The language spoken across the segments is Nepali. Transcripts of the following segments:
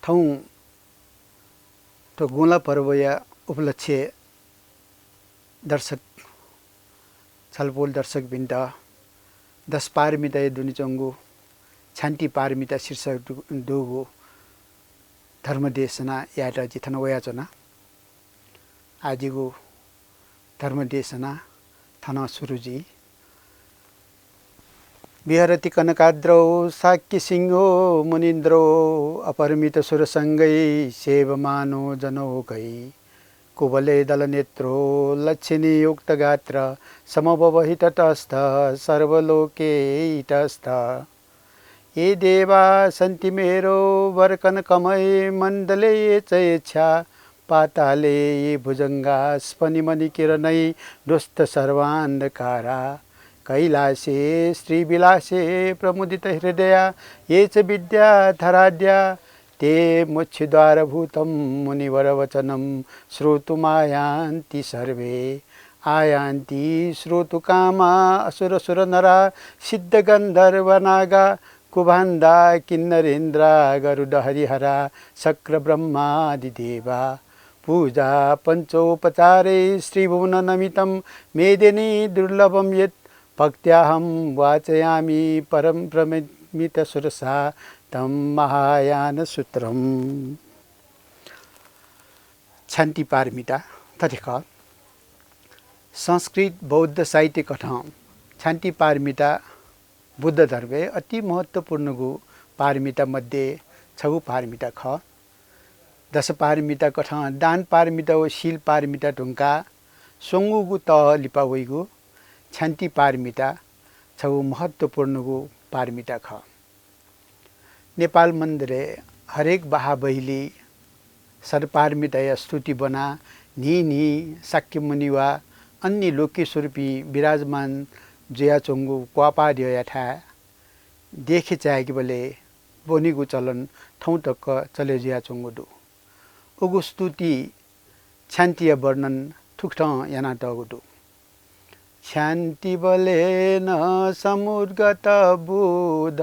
ठौँ तो गुला पर्व या उपलक्ष्य दर्शक छलपोल दर्शक बिन्द 10 पारमिता दुनिचंगु छान्ति पारमिता शीर्षक दुगु धर्मदेशना याटा जिथन वयाचना आजिगु धर्मदेशना थन सुरुजी विहरति कनकाद्रौ साक्य सिंहो मुनिन्द्रो अपरिमित सुरसंगै सेवमानो जनोकै कुवले दलनेत्रो लक्षिणी युक्त गात्र समभवहित तस्थ सर्वलोके इतस्थ ये देवा सन्ति मेरो वर्कन कमय मण्डले चेच्छा पाताले ये भुजंगा स्फनिमणि किरणै दुस्त सर्वान्धकारा कैलासे श्रीविलासे प्रमुदित हृदया ये च विद्याधराद्या ते मुच्छद्वारभूतं मुनिवरवचनं श्रोतुमायान्ति सर्वे आयान्ति श्रोतुकामा असुरसुरनरा सिद्धगन्धर्वनागा कुभान्दा किन्नरेन्द्रा गरुडहरिहरा शक्रब्रह्मादिदेवा पूजा पञ्चोपचारे श्रीभुवननमितं मेदिनी दुर्लभं यत् भक्त्याहं वाचयामि परं प्रमितसुरसा तं महायान सूत्रम शान्ति पारमिता तथिक संस्कृत बौद्ध साहित्य कथा शान्ति पारमिता बुद्ध धर्मे अति महत्वपूर्ण गु पारमिता मध्ये छगु पारमिता ख 10 पारमिता कथा दान पारमिता व शील पारमिता ढुङ्का सोंगु गु त लिपा वइगु शान्ति पारमिता छगु महत्वपूर्ण गु पारमिता ख नेपाल मन्दिरे हरेक बाहा बहिली सरपारमिता या स्तुति बना नि साक्य मुनि वा अन्य लोके स्वरूपी विराजमान जया चोंगु क्वापा दियो यथा देखे चाहे कि बोले बोनीगु चलन ठौं तक चले जया चोंगु दु उगु स्तुति शान्ति वर्णन ठुक्ठ याना तगु दु शान्ति बले न समुद्गत बुध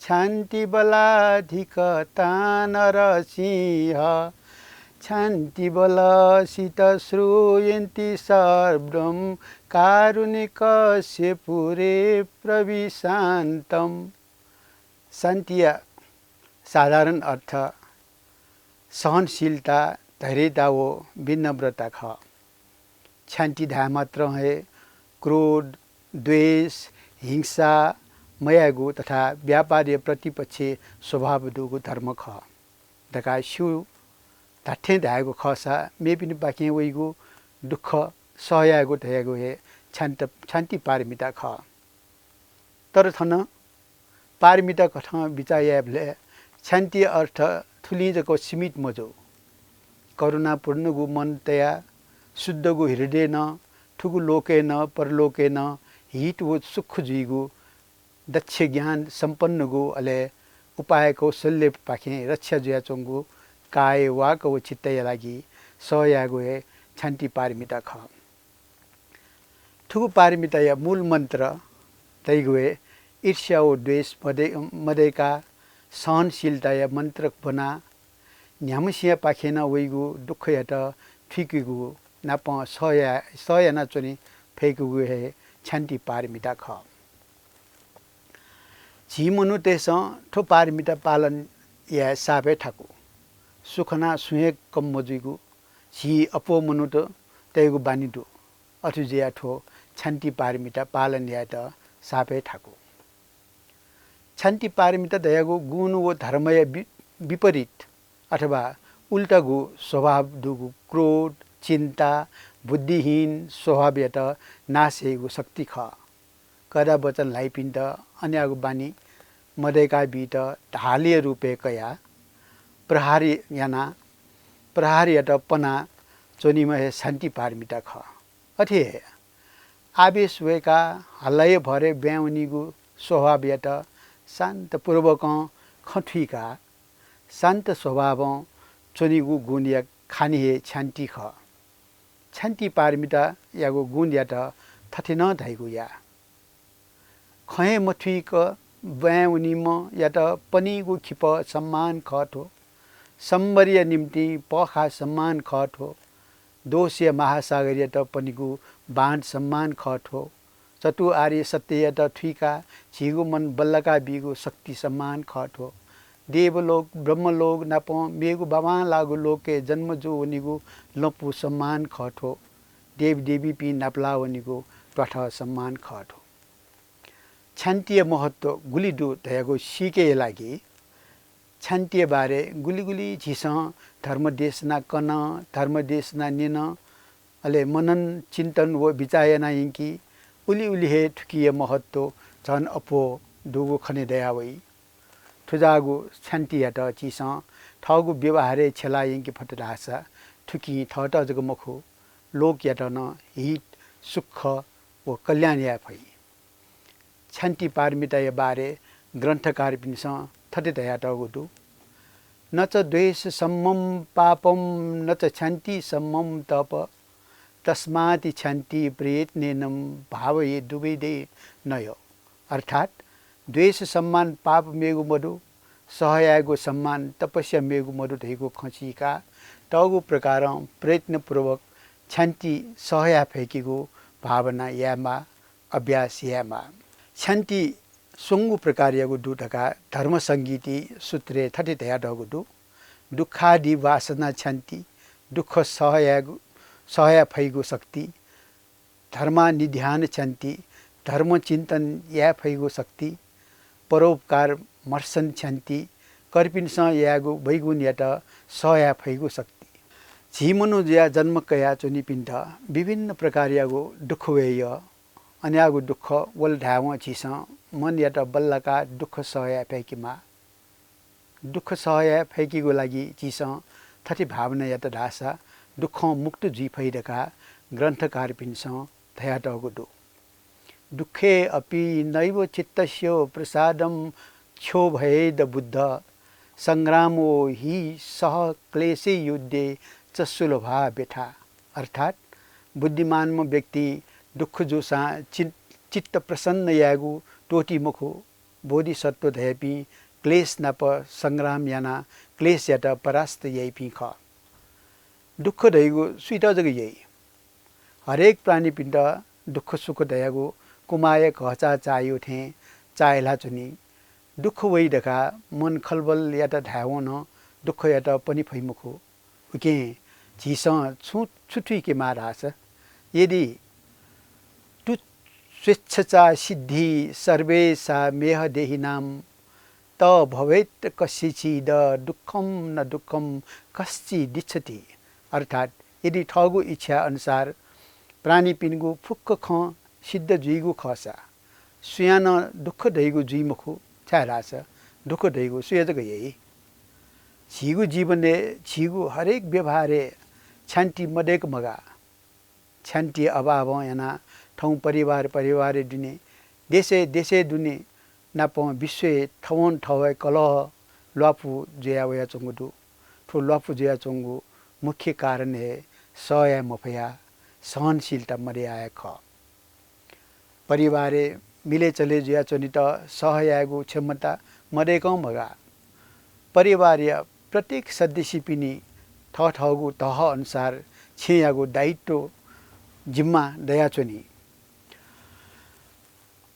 शान्ति बलाधिकता नरसिंह शान्ति बल सित श्रूयन्ति सर्वं कारुणिकस्य पुरे प्रविशान्तम शान्ति साधारण अर्थ सहनशीलता धैर्यता वो विनम्रता ख शान्ति धा मात्र है क्रोध द्वेष हिंसा मयागु तथा व्यापारीय प्रतिपक्षी स्वभाव दुगु धर्म ख दका शिव धाठे धागु खसा मे पनि बाँकी वइगु दुःख सहयागु धयागु हे शान्ति पारमिता ख तर थन पारमिता कथ विचायाबले शान्ति अर्थ थुलिजको सीमित मजो करुणापूर्ण गु मन तया शुद्ध गु हृदय न ठुगु लोके न परलोके न हित वो सुख जुइगु दक्ष ज्ञान संपन्न गो अले उपाय कौशल्य पाखे रक्षा जुया चोंगु काय वाक वो चित्तय लागि सहयागु हे शान्ति पारमिता ख ठुगु पारमिता या मूल मंत्र तैगुए ईर्ष्या वो द्वेष मदेका सहनशीलता या मंत्र बना न्यामसिया पाखेना वइगु दुःख यात ठिकिगु नाप सहया चोनी फेकुगु हे शान्ति पारमिता ख झी मनु तेस ठो पारमिता पालन या साबे ठाकु सुखना सुहे कम मजुइगु झी अपो मनु त तेगु बानिदु अथु जिया ठो शान्ति पारमिता पालन या त साबे ठाकु शान्ति पारमिता दयागु गुण व धर्मय विपरीत अथवा उल्टा गु स्वभाव दुगु क्रोध चिन्ता बुद्धिहीन स्वभाव या त नासेगु शक्ति ख कदा वचन लाइपिन्त अन्यागु बानी मदैका बीत ढालिय रूपे कया प्रहारी याना प्रहारी या त पना चोनीमा हे शान्ति पारमिता ख अथे आवेश वेका हलय भरे ब्याउनीगु स्वभाव या त शान्त पूर्वक खठुइका शान्त स्वभाव चोनीगु गुण या खानी हे शान्ति ख शान्ति पारमिता यागु गुण या त थथे न धाइगु या खए मठुइक ब्याउनीम या त पनिगु खिप सम्मान खठो सम्बर्य निम्ति पखा सम्मान खट हो दोष्य महासागरीय त पनिगु बाँड सम्मान खट हो चतु आर्य सत्य त थुइका झिगु मन बल्लका बिगु शक्ति सम्मान खट हो देवलोक ब्रह्मलोक नाप मेगु बाबा लागु लोके जन्म जो वनिगु लपु सम्मान खट हो देव देवी पि नाप्ला वनिगु टठ सम्मान खट हो छान्तीय महत्व गुलिडु दयागु सिके लागि छान्तीय बारे गुलिगुली झिस धर्म देशना कन धर्म देशना निन अले मनन चिन्तन व विचायना यिंकी उली उली हे ठुकिय महत्व झन अपो दुगु खने दयावई थुजागु छान्तीयाट चिस ठगु व्यवहारे छेला यिंकी फटरासा ठुकी ठट जग मखु लोक याट न हित सुख व कल्याण या भई छान्ती पारमिता बारे ग्रन्थकार पिनस थटे दयाट गुदु न च द्वेष सम्मम पापम न च छान्ति सम्मम तप तस्माति छान्ति प्रयत्नेनम भावये दुवैदे नयो अर्थात द्वेष सम्मान पाप मेगु मधु सहयागु सम्मान तपस्या मेगु मधु धैगु खचिका तगु प्रकार प्रयत्नपूर्वक छान्ति सहया फेकिगु भावना यामा अभ्यास यामा छान्ति सोंगु प्रकारयगु दुटका धर्म संगीति सूत्रे थटे दया डगुदु दुखादि वासना छान्ति दुख सहया फैगु शक्ति धर्मा निध्यान छान्ति धर्म चिन्तन या फैगु शक्ति परोपकार मर्सन छान्ति कर्पिनस यागु बैगुन याट सहया फैगु शक्ति झिमनु ज्या जन्म कया चुनि पिण्ड विभिन्न प्रकारयगु दुख वेय अन्यागु दुख वल ढाव झिस मन याट बल्लका दुख सहया फैकिमा दुख सहया फैकिगु लागि झिस थति भावना यात ढासा दुख मुक्त जी फैदका ग्रन्थकार पिनस धयाटगु दु दुखे अपि नैव चित्तस्य प्रसादम क्षो भयेद बुद्ध संग्रामो हि सह क्लेशे युद्धे च सुलभा बेठा अर्थात बुद्धिमान व्यक्ति दुख जोसा चित्त प्रसन्न यागु टोटी मुखो बोधिसत्व धयपि क्लेश नाप संग्राम याना क्लेश यात परास्त यैपि ख दुख दैगु सुइट जग यही हरेक प्राणी पिण्ड दुख सुख दयागु कुमाय कहचा चायो थे चायला चुनी दुख वै दका मन खलबल यात ढावन दुख यात पनि फैमुखो उके झिस छुटुई के मारास यदि तु स्वेच्छा सिद्धि सर्वेशा मेह देहिनाम त भवेत् कस्यचिद दुःखम न दुःखम कस्चि दिच्छति अर्थात यदि ठगु इच्छा अनुसार प्राणी पिनगु फुक्क ख सिद्ध जुइगु खसा सुयान दुःख दैगु जुइमुखु छारास दुःख दैगु सुयजग यही झिगु जीवनले झिगु हरेक व्यवहारे छान्ति मदेक मगा छान्ति अभाव याना ठौ परिवार दुने देशे दुने नाप विश्व ठवन ठवै कलह लपु जया वया चंगुदु ठो लपु जया चंगु मुख्य कारण है सया मफया सहनशीलता मर्याया ख परिवारे मिले चले जया चनित सहयागु क्षमता मरेकौ मगा परिवार प्रत्येक सदस्य पिनी ठगु तह अनुसार छेयागु दायित्व जिम्मा दयाचोनी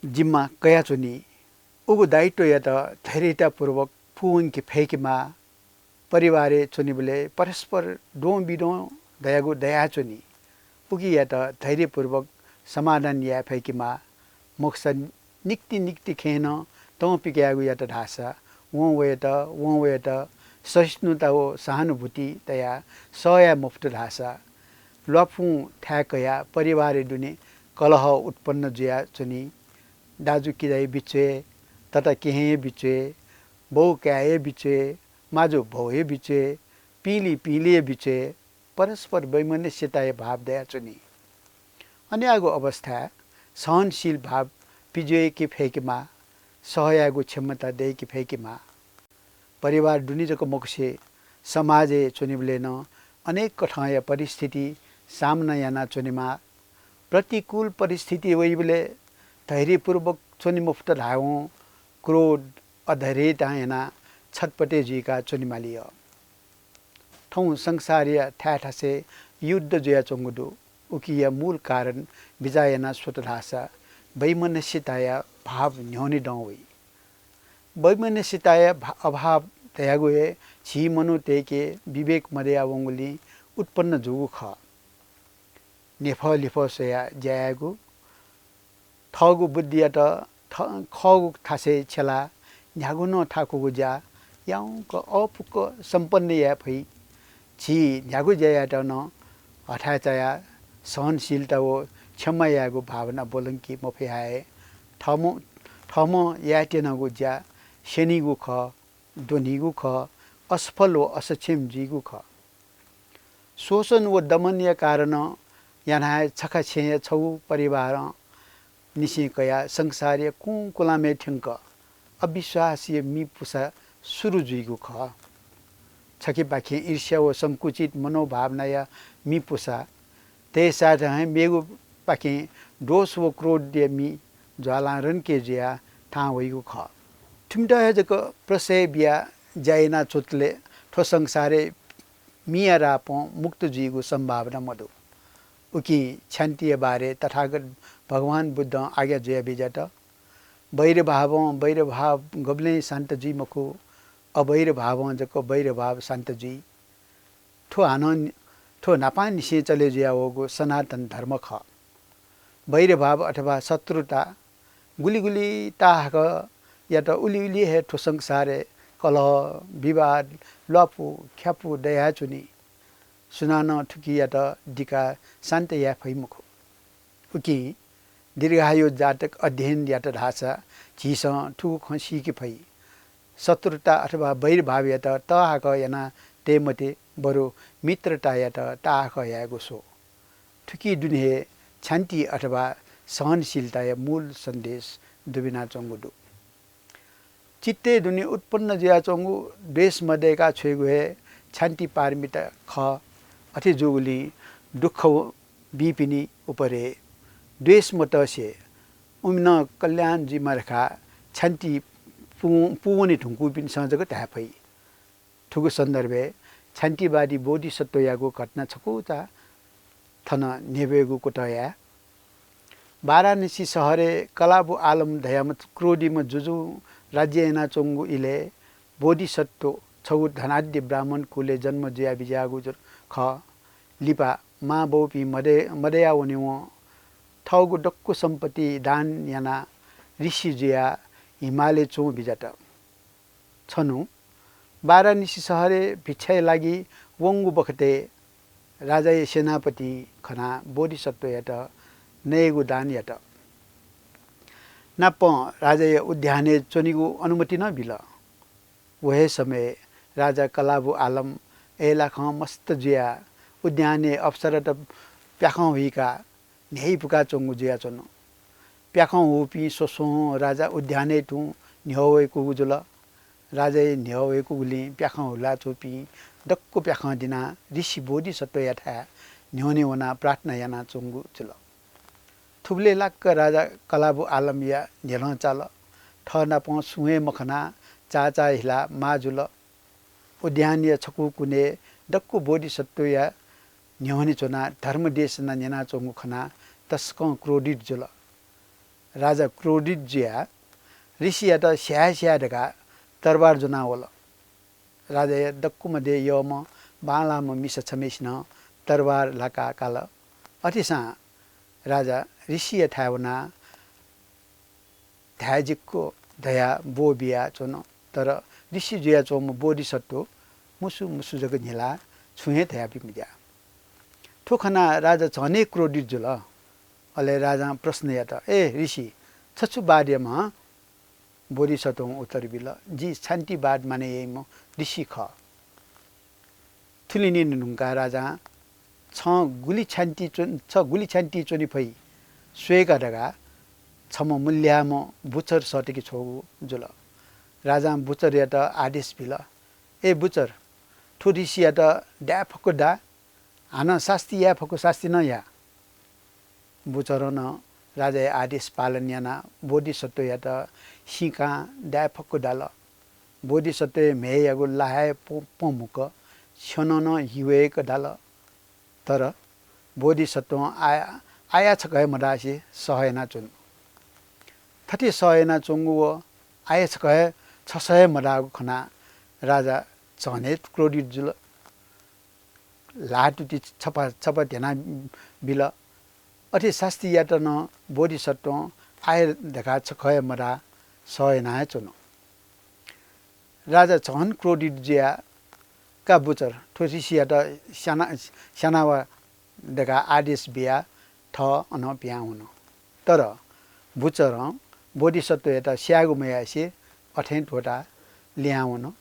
जिम्मा कयाचोनी उगु दायित्व या त धैर्यता पूर्वक फुन के फेकिमा परिवारे चुनिबले परस्पर डों बिडों दयागु दयाचोनी उगी या त धैर्यपूर्वक समाधान या फेकिमा मोक्ष निक्ति खेन तौ पिक्यागु या त ढासा वं वेत सहिष्णुता हो सहानुभूति तया सया मुफ्त ढासा लफु ठ्याकया परिवार दुने कलह उत्पन्न जुया चुनी दाजु किदाई बिचे तथा केहे बिचे बहु क्याए बिचे माजो भौए बिचे पीली बिचे परस्पर वैमनस्यता भाव दया चुनी अन्यागो अवस्था सहनशील भाव पिजोए के फेकिमा सहयागु क्षमता दे के फेकिमा परिवार दुनिजको मोक्से समाजे चुनिबले न अनेक कठिन परिस्थिति सामना याना चुनिमा प्रतिकूल परिस्थिति वैबले धैर्यपूर्वक चुनि मुफ्त ढाऊ क्रोध अधैर्यता याना छटपटे जीका चुनिमालिय ठौँ संसारीय ठ्याठासे युद्ध जया चोंगुडु उकिया मूल कारण विजायना स्वतधासा वैमनस्यताय भाव न्योने डौई वैमनस्यताय अभाव तयागुए छि मनु तेके विवेक मदया वंगुली उत्पन्न जुगु ख नेफ लिफ सया ज्यागु थगु बुद्धियात खगु थासे छेला न्यागु न ठाकुगु जा याउको अपुक सम्पन्न या फै छि न्यागु ज्यायात न हठाचाया सहनशीलता वो क्षमा यागु भावना बोलंकी मफेहाए थम याटेनगु ज्या शनिगु ख दोनिगु ख असफल व असक्षम जीगु ख शोषण व दमन या कारण याना छखा छे छौ परिवार निसिकया संसारीय कुलामे ठ्यंक अविश्वासीय मी पुसा सुरु जुइगु ख छकी बाखे ईर्ष्या व संकुचित मनोभावना या मी पुसा तेसा जहाँ मेगु पाके दोष व क्रोध मी ज्वाला रन के जिया था वइगु ख ठुमटा जक प्रसय बिया जाइना चोतले ठो संसारे मिया राप मुक्त जीगु संभावना मधु उकी शान्ति बारे तथागत भगवान बुद्ध आज्ञा जय बिजट वैर भाव गबले शान्त जी मखु अवैर भाव जको वैर भाव शान्त जी ठो नापा निसे चले जिया होगो सनातन धर्म ख वैर भाव अथवा शत्रुता गुली ताहक या त उली हे ठो संसारे कलह विवाद लपु ख्यापु दया चुनी सुनान ठुकी या त दिका शान्त या फैमुखो उकी दीर्घायु जातक अध्ययन या त धासा झिस ठुकु खसी कि फै शत्रुता अथवा वैर भाव या त ताहक याना तेमते बरु मित्रता या त ताहक या गोसो ठुकी दुनिहे शान्ति अथवा सहनशीलता या मूल सन्देश दुबिना चंगुडु चित्ते दुनि उत्पन्न जिया चंगु देश मध्येका छेगुहे शान्ति पारमिता ख अथि जोगुली दुःख बिपिनी उपरे द्वेष मतसे उम्न कल्याण जी मरखा शान्ति पुवनी ठुङ्कु पिन सजको त्याफै ठुगु सन्दर्भे शान्तिवादी बोधिसत्व यागु घटना छकुता थन नेबेगु कोटया वाराणसी शहरे कलाबु आलम धयाम क्रोधीम जुजु राज्यना चोंगु इले बोधिसत्व छौ धनाढ्य ब्राह्मण कुले जन्म जया बिजागु ख लिपा मा बौपी मदया वनिव ठगु डक्कु सम्पत्ति दान याना ऋषि जया हिमालय चौ बिजट छनु वाराणसी शहरे भिक्षाय लागि वंगु बखते राजा सेनापति खना बोधिसत्व यात नयगु दान यात नाप राजा उद्याने चोनिगु अनुमति न बिल वहे समय राजा कलाबु आलम एलाख मस्त जिया उद्याने अवसर त प्याखौ हुइका नेही पुका चोंगु जिया चोनो प्याखौ हुपी सोसो राजा उद्याने टु निहवेको गुजुल राजा निहवेको गुली प्याखौ हुला चोपी डक्को प्याखौ दिना ऋषि बोधिसत्व याथा न्योने वना प्रार्थना याना चोंगु जुल थुबले लाक्क राजा कलाबु आलम या नेल चाल ठना प सुहे मखना चाचा हिला माजुल उद्यानीय छकु कुने डक्कु बोधिसत्व या न्योने चोना धर्म देश न नेना चोंगु खना तस्क क्रोधित जुल राजा क्रोधित जिया ऋषि या त स्या ढका तरबार जुनावल राजा या डक्कु मध्ये यम बालाम मिस छमेस्न तरबार लाका काल अतिसा राजा ऋषि थावना ध्याजिकको दया बोबिया चोन तर ऋषि जुया चोम बोधिसत्व मुसु जग निला छुहे थयापि मिया ठोखना राजा झने क्रोधित जुल अले राजा प्रश्न या त ए ऋषि छछु बाड्यमा बोधिसत्व उत्तर बिल जी शान्तिवाद माने यही म ऋषि ख थुलिनी नुङ्का राजा छ गुली छान्ति चोनी फै स्वेका ढगा छम मूल्याम बुचर सटेकी छोगु जुल राजा बुचर या त आदेश बिल ए बुचर ठो ऋषि या त ड्या फको डा हान शास्ति या फको शास्ति न या बुचर न राजा आदेश पालन याना बोधिसत्व या त सिका ड्या फको डाल बोधिसत्व मे यागु लाहे पमुक छनन हिवेक डाल तर बोधिसत्व आया छकय मदासे सहयना चुन थति सहयना चुंगु आया छकय छसय मदागु खना राजा चने क्रोडित जुल लाटुति छपा छपा ध्याना बिल अति शास्ति यात न बोधिसत्व आय देखा छकय मदा सहयना चुन राजा छन क्रोडित जिया का बुचर थोसिया त सानावा देखा आदेश बिया थ अन पिया हुन तर बुचर बोधिसत्व यता स्यागुमयासे अठेन ठोटा ल्याउन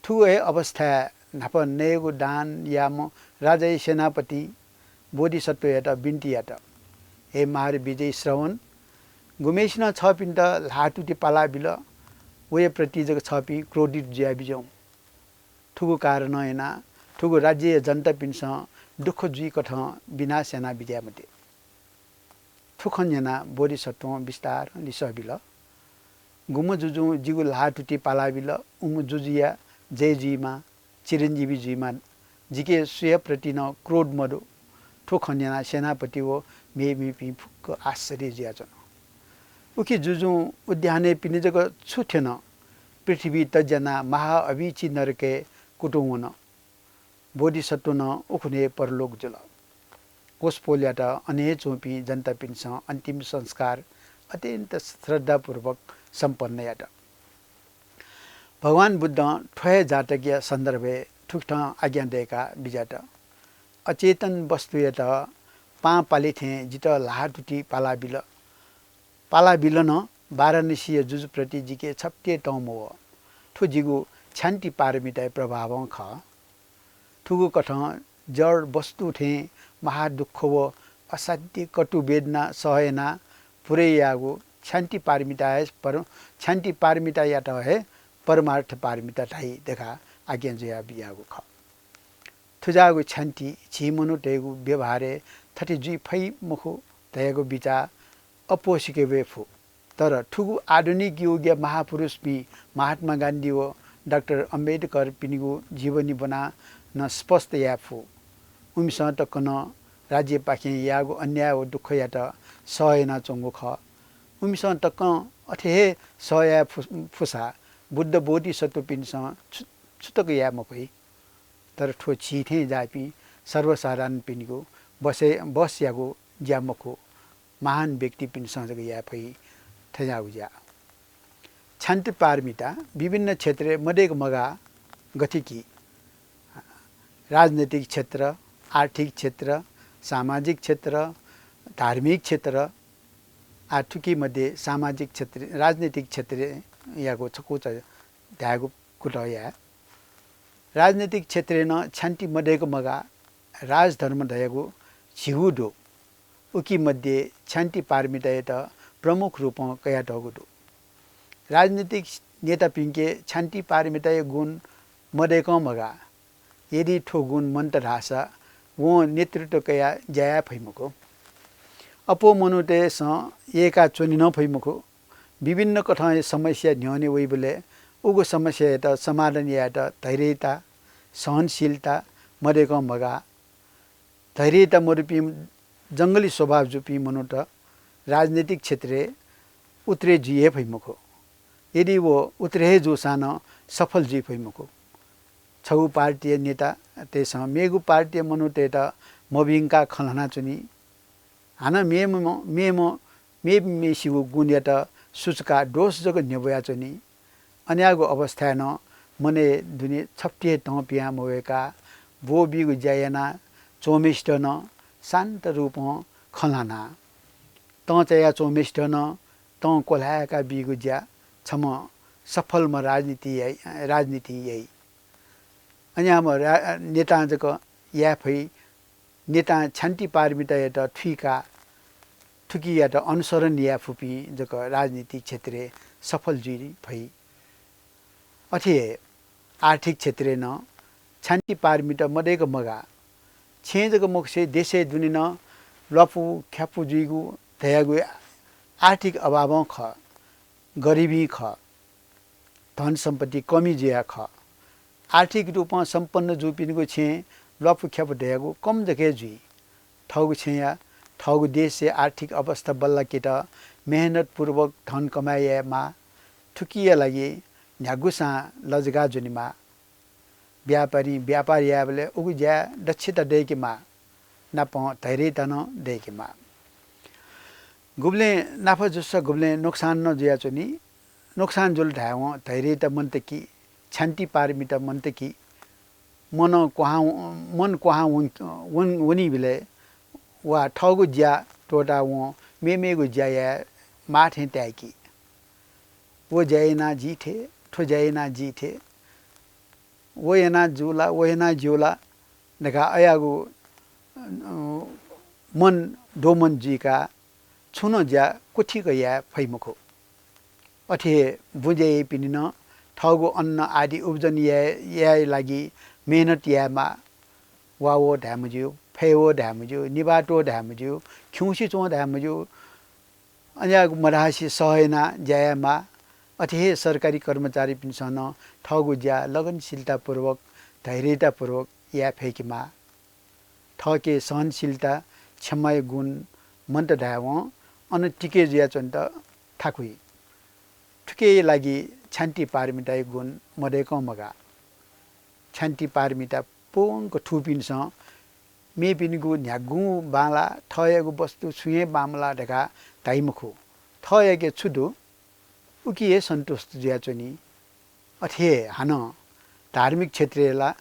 ठुए अवस्था नाप नेगु दान याम राजा सेनापति बोधिसत्व यता बिन्ती यता हे मार विजय श्रवण गुमेशन छ पिण्ड लाटुति पाला बिल वे प्रति जग छपि क्रोडित ज्या बिजौ ठुगु कारण हैना ठुगु राज्य जनता पिन्स दुख जुई कठ बिना सेना विजयमते ठुखन्यना बोधिसत्व विस्तार लिसबिल गुम जुजु जिगु लाटुति पाला बिल उम जुजिया जय जीमा चिरञ्जीवी जीमा जिके स्वय प्रति न क्रोध मदो ठुखन्यना सेनापति वो मेमी पि फुक्क आश्चर्य ज्याजन उकी जुजु उद्याने पिने जग छुथेन पृथ्वी तजना महा अविचि नरके कुटुङन बोधिसत्व न उखुने परलोक जुल कोस पोल्याट अने चोपी जनता पिन्स अन्तिम संस्कार अत्यन्त श्रद्धापूर्वक सम्पन्न याट भगवान बुद्ध ठय जातकीय सन्दर्भे ठुक्ठ आज्ञा दिएका बिजाट अचेतन वस्तु यत पा पालिथे जित लाटुटी पाला बिल न वाराणसी जुजु प्रति जिके छप्टे टमो ठु जिगु छान्ति पारमिता प्रभाव ख ठुगु कठ जड वस्तु थे महा दुःख व असाध्य कटु वेदना सहयना पुरै यागु छान्ति पारमिता यात है परमार्थ पारमिता ठाई देखा आज्ञा जया बियागु ख थुजागु छान्ति छिमनु तेगु व्यवहारे थति जुई फै मुखु तयगु बिचा अपोसिके वेफु तर ठुगु आधुनिक युग महापुरुष पि महात्मा गान्धी व डाक्टर अम्बेडकर पिनिगु जीवनी बना न स्पष्ट याफु उमिस तकन राज्य पाखे यागु अन्याय व दुःख यात सहयना चंगु ख उमिस तक अथे सहया फुसा बुद्ध बोधिसत्व पिन्स छुतक या मकै तर ठो छिथे जापि सर्वसाधारण पिनिगु बस यागु ज्यामको महान व्यक्ति पिन्स जग या फै थयागु जा छान्ति पारमिता विभिन्न क्षेत्र मदेक मगा गतिकी राजनीतिक क्षेत्र आर्थिक क्षेत्र सामाजिक क्षेत्र धार्मिक क्षेत्र आर्थिकी मध्ये सामाजिक क्षेत्र राजनीतिक क्षेत्र यागो छकुच त्यागु कुटया राजनीतिक क्षेत्र न छान्ति मदेक मगा राजधर्म दयगु छिहुदो उकी मध्ये छान्ति पारमिता यत प्रमुख रूप कया टगुदो राजनीतिक नेता पिंके छान्ति पारमिता गुण मदेक मगा यदि ठो गुण मन्त ढासा वो नेतृत्व कया जया फैमुको अपो मनुते स एका चोनि न फैमुको विभिन्न कथा समस्या न्याउने वैबले उगो समस्या यत समाधान यात धैर्यता सहनशीलता मदेक मगा धैर्यता मरुपी जंगली स्वभाव जुपी मनुट राजनीतिक क्षेत्र उतरे जिए फैमुको यदि वो उतरे जो सान सफल जी फैमुको छगु पार्टी नेता तेस मेगु पार्टी मनुते त मबिङका खलना चुनी हाना मे मेसिगु गुन्यत सुचका दोष जग नेबया चुनी अन्यागु अवस्था न मने दुने छप्टे तपिया मोएका बो बिगु जायना चोमिष्ट न शान्त रूप खलना त चया चोमिष्ट न त कोलायका बिगु ज्या छम सफल म राजनीति यही अन्याम नेता जक या फै नेता छान्ति पारमिता यत ठुकी यात अनुसरण या फुपी जक राजनीतिक क्षेत्र सफल जुरी फै अथे आर्थिक क्षेत्र न छान्ति पारमिता मदेक मगा छे जक मुखसे देशे दुनिन लपु ख्यापु जुइगु दयागु आर्थिक अभाव ख गरिबी ख धन सम्पत्ति कमी जिया ख आर्थिक रूपमा सम्पन्न जुपिनको छे लपु ख्याप ढेगु कम जके जुई ठगु छेया ठगु देश से आर्थिक अवस्था बल्ल केट मेहनत पूर्वक धन कमाएमा ठुकिया लागि न्यागुसा लजगा जुनिमा व्यापारी याबले उगु ज्या दक्षता देकेमा नाप धैर्य तन देकेमा गुब्ले नाफा जुस्सा गुब्ले नुकसान न जिया चुनी नुकसान जुल ढाव धैर्य त मन की छान्ति पारमी त मन की मन कुहा उनी बिले वा ठगु ज्या टोटा वो मेमेगु ज्या या माथे त्याकी वो जयना जी थे ठो जयना जी थे वो येना जुला वो येना जुला नका अयागु मन डोमन जी का छुनो ज्या कुठी गया फैमुखो अथे बुझे पिनिन ठगु अन्न आदि उब्जन या लागि मेहनत यामा वावो ढामज्यू फेवो ढामज्यू निबाटो ढामज्यू खिउसी चो ढामज्यू अन्या मरासी सहेना ज्यामा अथे सरकारी कर्मचारी पिनसन ठगु ज्या लगनशीलता पूर्वक धैर्यता पूर्वक या फेकिमा ठके सहनशीलता क्षमय गुण मन्त ढाव अन टिके जिया चन्त ठाकुई ठुके लागि छान्ति पारमिता गुण मदेको मगा छान्ति पारमिता पोङको ठुपिनस मे पिनिगु न्यागु बाला ठयगु वस्तु सुये बामला ढका ताइमुखु ठयगे छुदु उकिए सन्तुष्ट जिया चनी अथे हान धार्मिक क्षेत्रला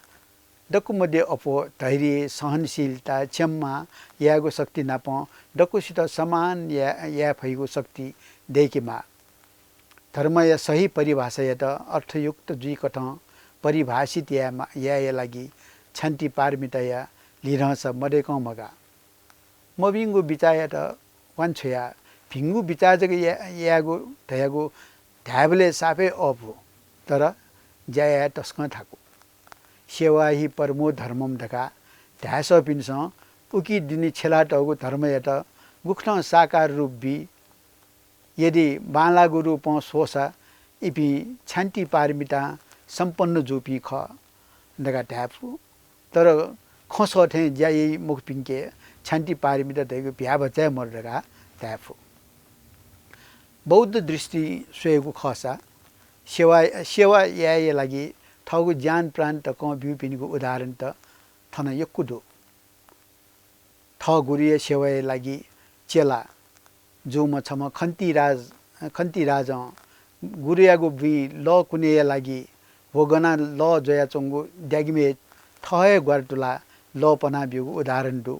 डकु मध्ये अपो धैर्य सहनशीलता क्षमा यागो शक्ति नाप डकुसित समान या फैगो शक्ति देकेमा धर्म या सही परिभाषा या त अर्थयुक्त जुई कथ परिभाषित या लागि छान्ति पारमिता या लिरहस मदेको मगा मबिंगु बिचाया त वान्छया भिंगु बिचाजक यागो धयागो ढ्याबले साफे अभो तर ज्याया तस्क थाकु सेवा ही परमो धर्मम ढका ढ्यास पिनस उकी दिनी छेलाटगु धर्म या त गुख्न साकार रूप बि यदि बालागु रूप सोसा इपि छान्ति पारमिता सम्पन्न जुपी ख ढका ढ्यापु तर खसथे ज्याई मुख पिंके छान्ति पारमिता दैगु भ्या बचा मर ढका ढ्यापु बौद्ध दृष्टि सोएको खसा सेवा या लागि ठगु ज्यान प्राण त क बिउ पिनिको उदाहरण त थन यक्कुदो ठ गुरिय सेवा लागि चेला जो म छम खन्ती राज गुरियागु बि ल कुने लागि होगना ल जया चंगु द्यागिमे ठय ग्वारटुला ल पना बिउ उदाहरण दु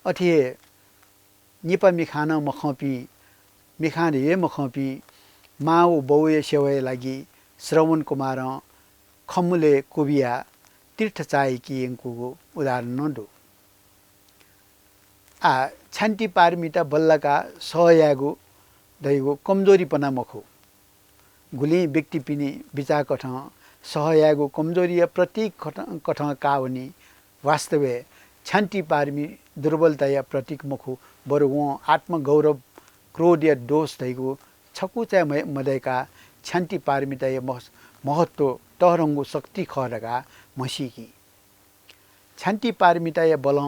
अथे निपा मिखान मखपी मिखान हे मखपी माउ बौए सेवा लागि श्रवण कुमार खमुले कुबिया तीर्थ चायकी यंकुगु उदाहरण नदु आ छान्ति पारमिता बल्लका सहयागु दैगु कमजोरी पना मखु गुली व्यक्ति पिनी विचार कठ सहयागु कमजोरी प्रतीक कठ कावनी वास्तवे छान्ति पारमी दुर्बलता या प्रतीक मखु बरु आत्मगौरव क्रोध या दोष दैगु छकुचा मदैका छान्ति पारमिता या महत्व टहरंगु शक्ति खरगा मसीकी छान्ति पारमिता या बल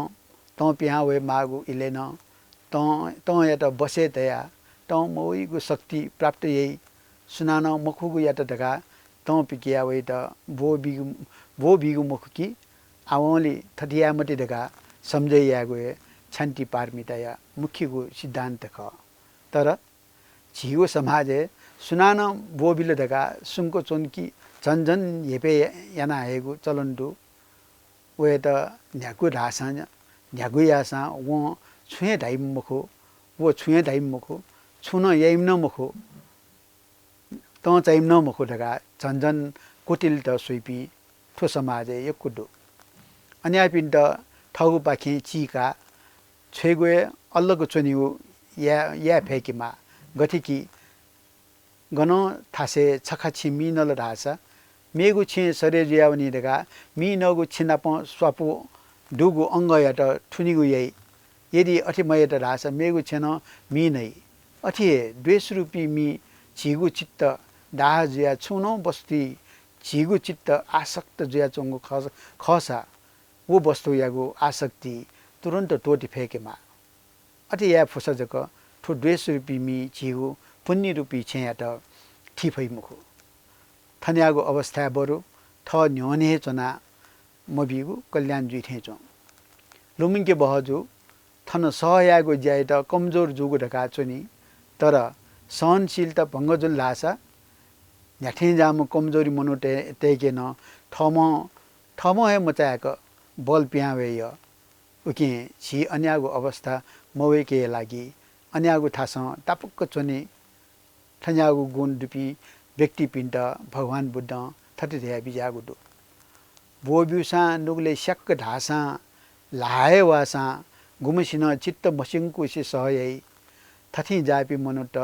त पिहा वे मागु इलेन त या त बसे तया त मोइगु शक्ति प्राप्त यही सुनान मखुगु या त ढका त पिकिया वे त भो बिगु मखुकी आवली थटिया मति ढका समझै यागु छान्ति पारमिता या मुख्यगु सिद्धान्त ख तर झिगो समाजे सुनान बोबिले ढका सुनको चोनकी झन्झन हेपे याना हेगु चलन्दु वे त न्यागु ढासा न्यागु यासा वो छुए धाइम मखो वो छुए धाइम मखो छुन याइम न मखो त चाहिम न मखो ढका झन्झन कुटिल त सुइपी ठो समाजे यकुदु अन्या पिन्ट ठगु पाखे चीका छेगुए अल्लगु चोनिउ या फेकिमा गथिकी गन थासे छखाछि मिनल ढासा मेगु छि सरे जियावनी ढका मिनगु छिनाप स्वापु डुगु अंग यात ठुनिगु यई यदि अथि मयत ढासा मेगु छेन मि नै अथि द्वेष रूपी मि झिगु चित्त दाह जिया छुनो बस्ती झिगु चित्त आसक्त जुया चोंगु खसा वो वस्तु यागु आसक्ति तुरंत टोटी फेकेमा अति या फुसा जक ठो 200 रुपी मी झिगु पुन्नी रुपी छेयाट ठिफै मुखु थन्यागु अवस्था बरु थ न्योने चना मबिगु कल्याण जुइ ठेचो लुमिङके बहजु थन सहयागु ज्याइत कमजोर जुगु ढका चोनी तर सहनशीलता भङ्गजुल लासा न्याठे जामु कमजोरी मनुटे तेकेन थम हे मचायक बल प्यावेय उके छि अन्यागु अवस्था मवेके लागि अन्यागु थास तापक्क चोनी थन्यागु गुण दुपी व्यक्ति पिण्ड भगवान बुद्ध थति ध्या बिजागु दु बोब्युसा नुगले स्याक्क ढासा लाए वासा गुमसिन चित्त मसिङकु से सहयै थथि जापि मनुट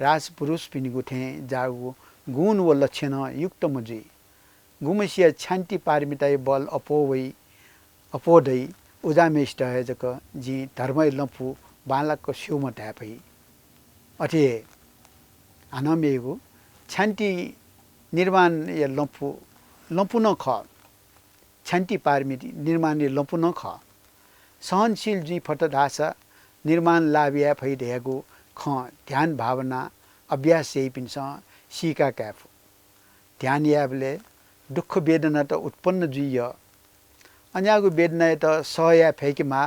राज पुरुष पिनिगु थे जागु गुण व लक्षण युक्त मुजी गुमसिया शान्ति पारमिताय बल अपोदै उजामेष्ट है जक जी धर्मै लम्फु बालक स्युम ट्यापै अथे आनमेगु शान्ति निर्माण या लम्फु न ख शान्ति पारमिति निर्माण लम्फु न ख सहनशील जी फट ढासा निर्माण लाभिया फैदेगु ख ध्यान भावना अभ्यास यही पिन्छ सिका क्याफु ध्यान याबले दुःख वेदना त उत्पन्न जुइय अन्यागु वेदना त सहया फेकिमा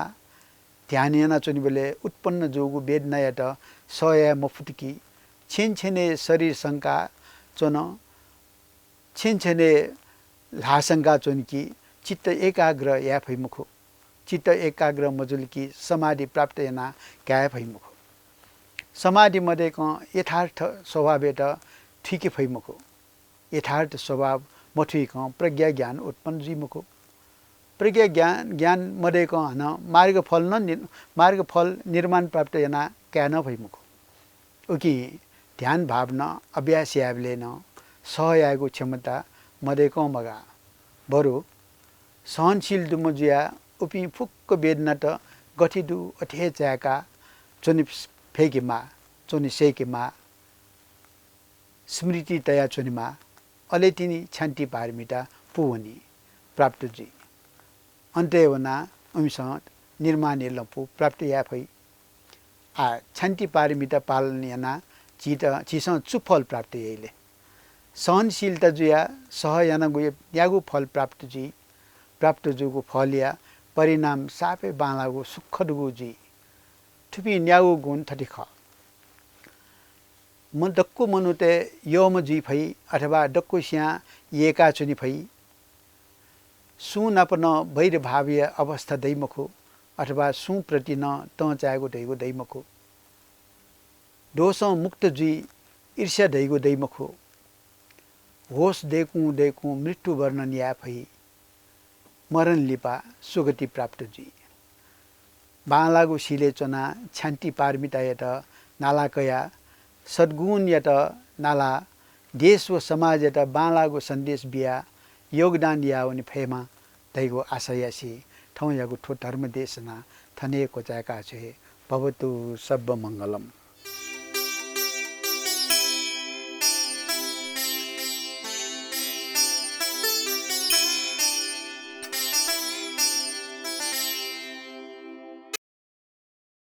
ध्यान याना चुनि बेले उत्पन्न जोगु वेदना त सहया मफुटकी छिनछिने शरीर शंका चोन छिनछिने लाशंका चोनकी चित्त एकाग्र या फैमुखु चित्त एकाग्र मजुलकी समाधि प्राप्त याना क्या फैमुखु समाधि मध्ये यथार्थ स्वभाव त ठिकै फैमुखु यथार्थ स्वभाव मठुइक प्रज्ञा ज्ञान उत्पन्न जिमुखु प्रज्ञा ज्ञान मध्ये हन मार्गफल निर्माण प्राप्त याना क्या न फैमुखु उकि ध्यान भावना अभ्यास याबले न सहयागु क्षमता मध्ये मगा बरु सहनशील दुमजुया उपि फुक्क वेदना त गठिदु अठे चाका चोनि फेकेमा चोनि सेकेमा स्मृति तया चोनिमा अलेतिनी शान्ति पारमिता पुवनी प्राप्त जी अन्त्यवना उमिसँग निर्माण लम्पु प्राप्त या फै आ शान्ति पारमिता पालन याना चिसँग चुफल प्राप्त यैले सहनशीलता जुया सहयाना गुय यागु फल प्राप्त जी प्राप्त जुगु फल या परिणाम सापे बालागु सुख दुगु जी थुपी न्यागु गुण थति ख म दक्कु मनुते योम जी फै अथवा दक्कु स्या येका चुनि फै सु नपन वैर भावीय अवस्था दैमखु अथवा सु प्रति न त चाहेको दैगु दैमखु दोष मुक्त जी ईर्ष्या दैगु दैमखु होश देखु मृत्यु वर्णन या फै मरण लिपा सुगति प्राप्त जी बालागु सिले चना शान्ति पारमिता यत नालाकया सद्गुण यत नाला देश व समाज यत बालागु सन्देश बिया योगदान या उनी फेमा दैगु आशयासी ठौ यागु ठो धर्म देशना थने कोचाका छे भवतु सब मंगलम।